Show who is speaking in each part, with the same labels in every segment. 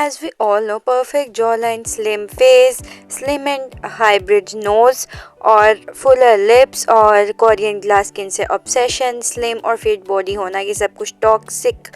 Speaker 1: as we all know, perfect jawline, slim face, slim and hybrid nose और Fuller lips और Korean glass skin से obsession, slim और fit body होना, ये सब कुछ टॉक्सिक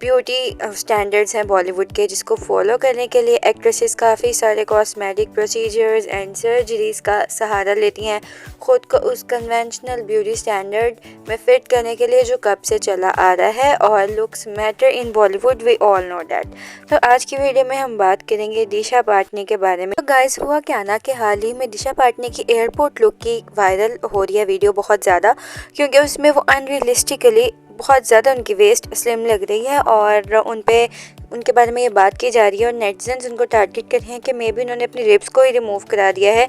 Speaker 1: ब्यूटी स्टैंडर्ड्स हैं बॉलीवुड के, जिसको फॉलो करने के लिए एक्ट्रेसेस काफ़ी सारे कॉस्मेटिक प्रोसीजर्स एंड सर्जरीज का सहारा लेती हैं ख़ुद को उस कन्वेंशनल ब्यूटी स्टैंडर्ड में फ़िट करने के लिए जो कब से चला आ रहा है। और looks matter in Bollywood, we all know that. तो आज की वीडियो में हम बात करेंगे दिशा पाटनी के बारे में। तो गाइस, हुआ क्या ना कि हाल ही में दिशा पाटनी की एयरपोर्ट लुक की वायरल हो रही है वीडियो बहुत ज़्यादा, क्योंकि उसमें वो अनरियलिस्टिकली बहुत ज़्यादा उनकी वेस्ट स्लिम लग रही है और उनके बारे में ये बात की जा रही है और नेटिजन्स उनको टारगेट कर रहे हैं कि मे बी उन्होंने अपनी रिब्स को ही रिमूव करा दिया है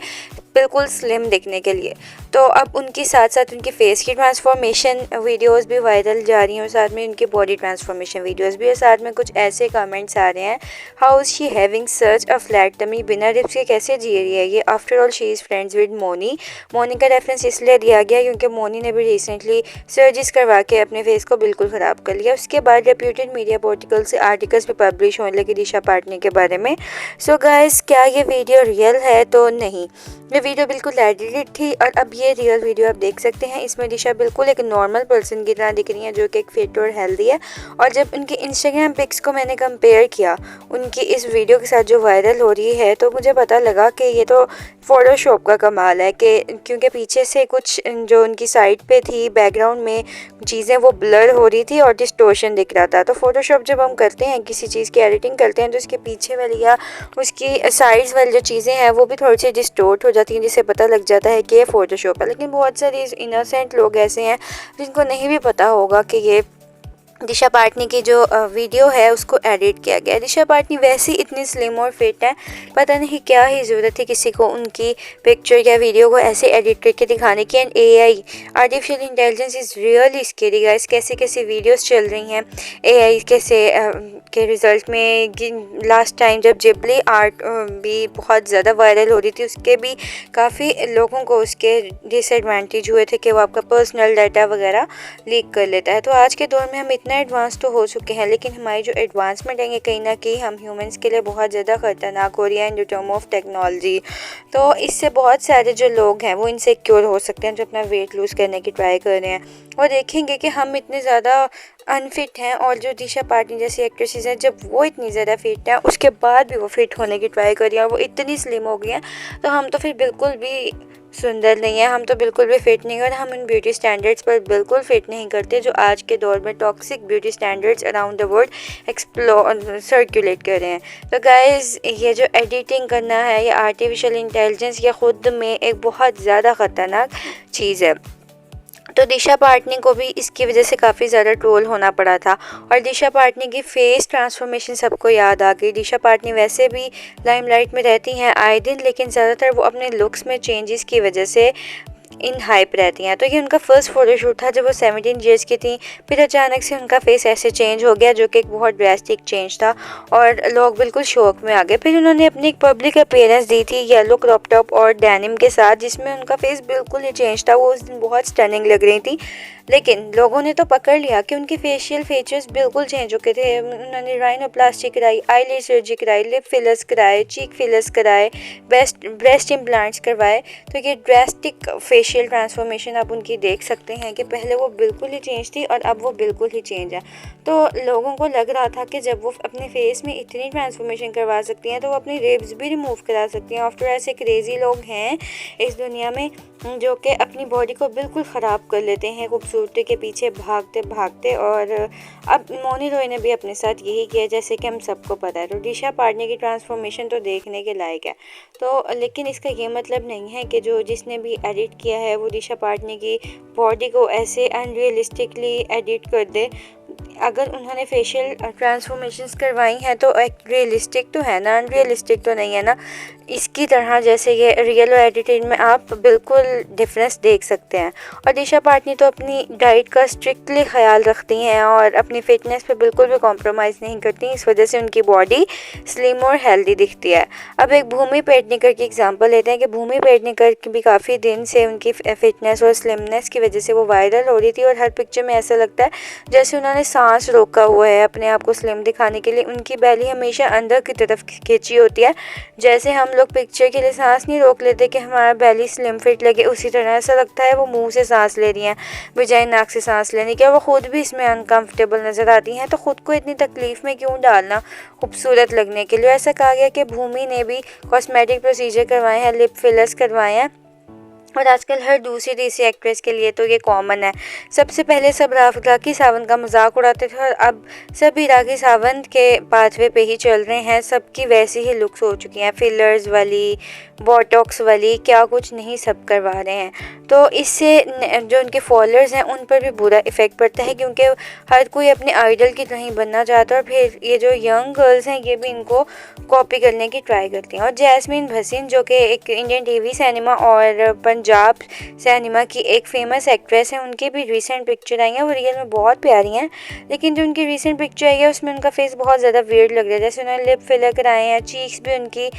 Speaker 1: बिल्कुल स्लिम दिखने के लिए। तो अब उनकी साथ साथ उनकी फेस की ट्रांसफॉर्मेशन वीडियोस भी वायरल जा रही हैं और साथ में उनकी बॉडी ट्रांसफॉर्मेशन वीडियोस भी, और साथ में कुछ ऐसे कमेंट्स आ रहे हैं, how is she having such a flat tummy, बिना रिब्स के कैसे जी रही है ये, after all she is friends with Mouni. Mouni का रेफरेंस इसलिए दिया गया क्योंकि मोनी ने भी रिसेंटली सर्जरीज करवा के अपने फेस को बिल्कुल ख़राब कर लिया। उसके बाद रेप्यूटेड मीडिया पोर्टिकल से आर्टिकल्स भी पब्लिश होने लगे दिशा पाटनी के बारे में। सो गाइस, क्या ये वीडियो रियल है? तो नहीं, ये वीडियो बिल्कुल एडिटेड थी और अब ये रियल वीडियो आप देख सकते हैं। इसमें दिशा बिल्कुल एक नॉर्मल पर्सन की तरह दिख रही है जो कि एक फिट और हेल्दी है। और जब उनकी इंस्टाग्राम पिक्स को मैंने कंपेयर किया उनकी इस वीडियो के साथ जो वायरल हो रही है, तो मुझे पता लगा कि ये तो फ़ोटोशॉप का कमाल है, कि क्योंकि पीछे से कुछ जो उनकी साइड पे थी बैकग्राउंड में चीज़ें वो ब्लर हो रही थी और डिस्टोर्शन दिख रहा था। तो फ़ोटोशॉप जब हम करते हैं किसी चीज़ की एडिटिंग करते हैं तो उसके पीछे वाली या उसकी साइड्स वाली जो चीज़ें हैं वो भी थोड़ी सी डिस्टोर्ट हो जाती हैं, जिससे पता लग जाता है कि ये फ़ोटोशॉप है। लेकिन बहुत सारे इनोसेंट लोग ऐसे हैं जिनको नहीं भी पता होगा कि ये दिशा पाटनी की जो वीडियो है उसको एडिट किया गया है। दिशा पाटनी वैसे ही इतनी स्लिम और फिट है, पता नहीं क्या ही ज़रूरत है किसी को उनकी पिक्चर या वीडियो को ऐसे एडिट करके दिखाने की। And AI, artificial intelligence is really scary guys. कैसे कैसे वीडियोस चल रही हैं एआई कैसे के रिज़ल्ट में। लास्ट टाइम जब जिबली आर्ट भी बहुत ज़्यादा वायरल हो रही थी, उसके भी काफ़ी लोगों को उसके डिसएडवांटेज हुए थे कि वो आपका पर्सनल डाटा वगैरह लीक कर लेता है। तो आज के दौर में हम इतना एडवांस तो हो चुके हैं, लेकिन हमारी जो एडवांसमेंट है कहीं ना कहीं हम ह्यूमंस के लिए बहुत ज़्यादा ख़तरनाक हो रही है इन टर्म ऑफ टेक्नोलॉजी। तो इससे बहुत सारे जो लोग हैं वो इनसिक्योर हो सकते हैं जो अपना वेट लूज़ करने की ट्राई कर रहे हैं और देखेंगे कि हम इतने ज़्यादा अनफिट हैं। और जो दिशा पाटनी जैसी एक्ट्रेसेस हैं, जब वो इतनी ज़्यादा फिट हैं उसके बाद भी वो फिट होने की ट्राई कर रही हैं और वो इतनी स्लिम हो गई हैं, तो हम तो फिर बिल्कुल भी सुंदर नहीं है, हम तो बिल्कुल भी फिट नहीं है और हम इन ब्यूटी स्टैंडर्ड्स पर बिल्कुल फिट नहीं करते जो आज के दौर में toxic beauty standards around the world circulate कर रहे हैं। तो गाइस, ये जो एडिटिंग करना है, ये आर्टिफिशियल इंटेलिजेंस, ये ख़ुद में एक बहुत ज़्यादा ख़तरनाक चीज़ है। तो दिशा पाटनी को भी इसकी वजह से काफ़ी ज़्यादा ट्रोल होना पड़ा था और दिशा पाटनी की फेस ट्रांसफॉर्मेशन सबको याद आ गई। दिशा पाटनी वैसे भी लाइमलाइट में रहती हैं आए दिन, लेकिन ज़्यादातर वो अपने लुक्स में चेंजेस की वजह से इन हाइप रहती हैं। तो ये उनका फर्स्ट फोटोशूट था जब वो 17 ईयर्स की थी। फिर अचानक से उनका फेस ऐसे चेंज हो गया जो कि एक बहुत ड्रास्टिक चेंज था और लोग बिल्कुल शौक में आ गए। फिर उन्होंने अपनी एक पब्लिक अपीयरेंस दी थी येलो क्रॉप टॉप और डेनिम के साथ, जिसमें उनका फेस बिल्कुल ही चेंज था। वो उस दिन बहुत स्टनिंग लग रही थी, लेकिन लोगों ने तो पकड़ लिया कि उनके फेशियल फीचर्स बिल्कुल चेंज हो गए थे। उन्होंने राइनोप्लास्टी कराई, आईलिड सर्जरी कराई, लिप फिलर्स कराए, चीक फिलर्स कराए, ब्रेस्ट इम्प्लांट्स करवाए। तो ये ड्रास्टिक फेशियल ट्रांसफॉर्मेशन आप उनकी देख सकते हैं कि पहले वो बिल्कुल ही चेंज थी और अब वो बिल्कुल ही चेंज है। तो लोगों को लग रहा था कि जब वो अपने फेस में इतनी ट्रांसफॉर्मेशन करवा सकती हैं तो वो अपनी रिब्स भी रिमूव करा सकती हैं। आफ्टर ऐसे क्रेज़ी लोग हैं इस दुनिया में जो कि अपनी बॉडी को बिल्कुल ख़राब कर लेते हैं खूबसूरती के पीछे भागते भागते। और अब मौनी रॉय ने भी अपने साथ यही किया, जैसे कि हम सबको पता है। तो दिशा पाटनी की ट्रांसफॉर्मेशन तो देखने के लायक है। तो लेकिन इसका ये मतलब नहीं है कि जो जिसने भी एडिट किया है वो दिशा पाटनी की बॉडी को ऐसे अनरियलिस्टिकली एडिट कर दे। अगर उन्होंने फेशियल ट्रांसफॉर्मेशंस करवाई हैं तो एक रियलिस्टिक तो है ना, अनरियलिस्टिक तो नहीं है ना। इसकी तरह जैसे ये रियल और एडिटेड में आप बिल्कुल डिफरेंस देख सकते हैं। और दिशा पाटनी तो अपनी डाइट का स्ट्रिक्टली ख्याल रखती हैं और अपनी फ़िटनेस पे बिल्कुल भी कॉम्प्रोमाइज़ नहीं करती, इस वजह से उनकी बॉडी स्लिम और हेल्दी दिखती है। अब एक भूमि पेडनेकर की एग्जांपल लेते हैं कि भूमि पेडनेकर की भी काफ़ी दिन से उनकी फ़िटनेस और स्लिमनेस की वजह से वो वायरल हो रही थी और हर पिक्चर में ऐसा लगता है जैसे उन्होंने सांस रोका हुआ है अपने आप को स्लिम दिखाने के लिए। उनकी बैली हमेशा अंदर की तरफ खींची होती है, जैसे हम लोग पिक्चर के लिए सांस नहीं रोक लेते कि हमारा बैली स्लिम फिट लगे, उसी तरह ऐसा लगता है वो मुंह से सांस ले रही हैं बजाय नाक से सांस लेने के। वो खुद भी इसमें अनकंफर्टेबल नज़र आती हैं, तो ख़ुद को इतनी तकलीफ़ में क्यों डालना खूबसूरत लगने के लिए। ऐसा कहा गया कि भूमि ने भी कॉस्मेटिक प्रोसीजर करवाए हैं, लिप फिलर्स करवाए हैं और आजकल हर दूसरी तीसरी एक्ट्रेस के लिए तो ये कॉमन है। सबसे पहले सब राखी सावंत का मजाक उड़ाते थे और अब सभी राखी सावंत के पाथवे पे ही चल रहे हैं। सबकी वैसी ही लुक्स हो चुकी हैं, फिलर्स वाली, बोटॉक्स वाली, क्या कुछ नहीं सब करवा रहे हैं। तो इससे जो उनके फॉलोअर्स हैं उन पर भी बुरा इफ़ेक्ट पड़ता है, क्योंकि हर कोई अपने आइडल की तरह ही बनना चाहता है और फिर ये जो यंग गर्ल्स हैं ये भी इनको कॉपी करने की ट्राई करती हैं। और जैस्मीन भसीन जो कि एक इंडियन टीवी सिनेमा और पंजाब सिनेमा की एक फेमस एक्ट्रेस है, उनकी भी रीसेंट पिक्चर आई है, वो रियल में बहुत प्यारी हैं, लेकिन जो उनकी रीसेंट पिक्चर आई है उसमें उनका फेस बहुत ज़्यादा वियर्ड लग रहा है। जैसे उन्होंने लिप फिलर कराए हैं, चीक्स भी उनकी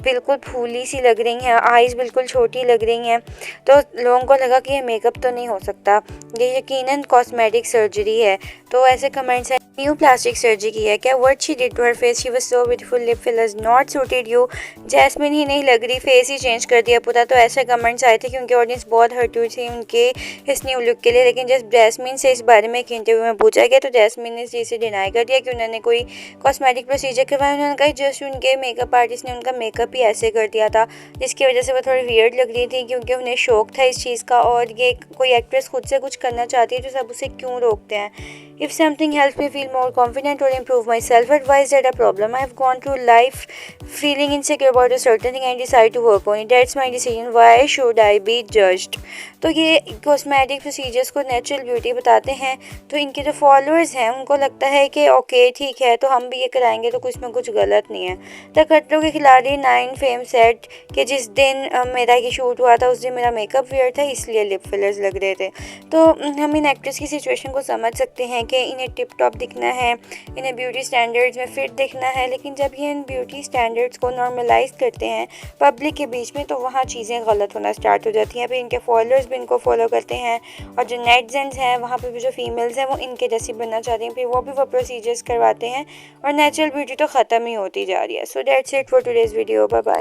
Speaker 1: बिल्कुल फूली सी लग रही हैं, आईज़ बिल्कुल छोटी लग रही हैं, तो लोगों को लगा कि ये मेकअप तो नहीं हो सकता, ये यकीनन कॉस्मेटिक सर्जरी है। तो ऐसे कमेंट्स हैं, न्यू प्लास्टिक सर्जरी की है क्या, what she did to her face, she was so beautiful, lip fillers not suited you, Jasmine ही नहीं लग रही, फेस ही चेंज कर दिया पूरा। तो ऐसे कमेंट्स आए थे क्योंकि ऑडियंस बहुत हर्ट हुई थी उनके इस न्यू लुक के लिए। लेकिन जब जैस्मिन से इस बारे में एक इंटरव्यू में पूछा गया तो जैस्मिन ने इस चीज़ से डिनाई कर दिया कि उन्होंने कोई कॉस्मेटिक प्रोसीजर करवाया। उन्होंने कहा जस्ट उनके मेकअप आर्टिस्ट ने उनका मेकअप ही ऐसे कर दिया था, जिसकी वजह से वो थोड़ी वियर्ड लग रही थी, क्योंकि उन्हें शौक था इस चीज़ का। और ये कोई एक्ट्रेस खुद से कुछ करना चाहती है तो सब उसे क्यों रोकते हैं। If something helps me feel more confident or improve my self-advice, that a problem. I have gone through life feeling insecure about a certain thing and decide to work on it. That's my decision. Why should I be judged? तो ये cosmetic procedures को natural beauty बताते हैं, तो इनके जो followers हैं उनको लगता है कि ओके ठीक है तो हम भी ये कराएंगे तो कुछ में कुछ गलत नहीं है। द खतरों के खिलाड़ी 9 फेम सेट कि जिस दिन मेरा ये शूट हुआ था उस दिन मेरा मेकअप वियर था, इसलिए लिप फिलर्स लग रहे थे। तो हम इन एक्ट्रेस की सिचुएशन को समझ सकते हैं कि इन्हें टिप टॉप दिखना है, इन्हें ब्यूटी स्टैंडर्ड्स में फिट दिखना है, लेकिन जब ये इन ब्यूटी स्टैंडर्ड्स को नॉर्मलाइज करते हैं पब्लिक के बीच में तो वहाँ चीज़ें गलत होना स्टार्ट हो जाती हैं। फिर इनके फॉलोअर्स भी इनको फॉलो करते हैं और जो नेटिजन्स हैं वहाँ पे भी जो फीमेल्स हैं वो इनके जैसी बनना चाहती हैं, फिर वो भी वो प्रोसीजर्स करवाते हैं और नेचुरल ब्यूटी तो ख़त्म ही होती जा रही है। So that's it for today's video, bye bye.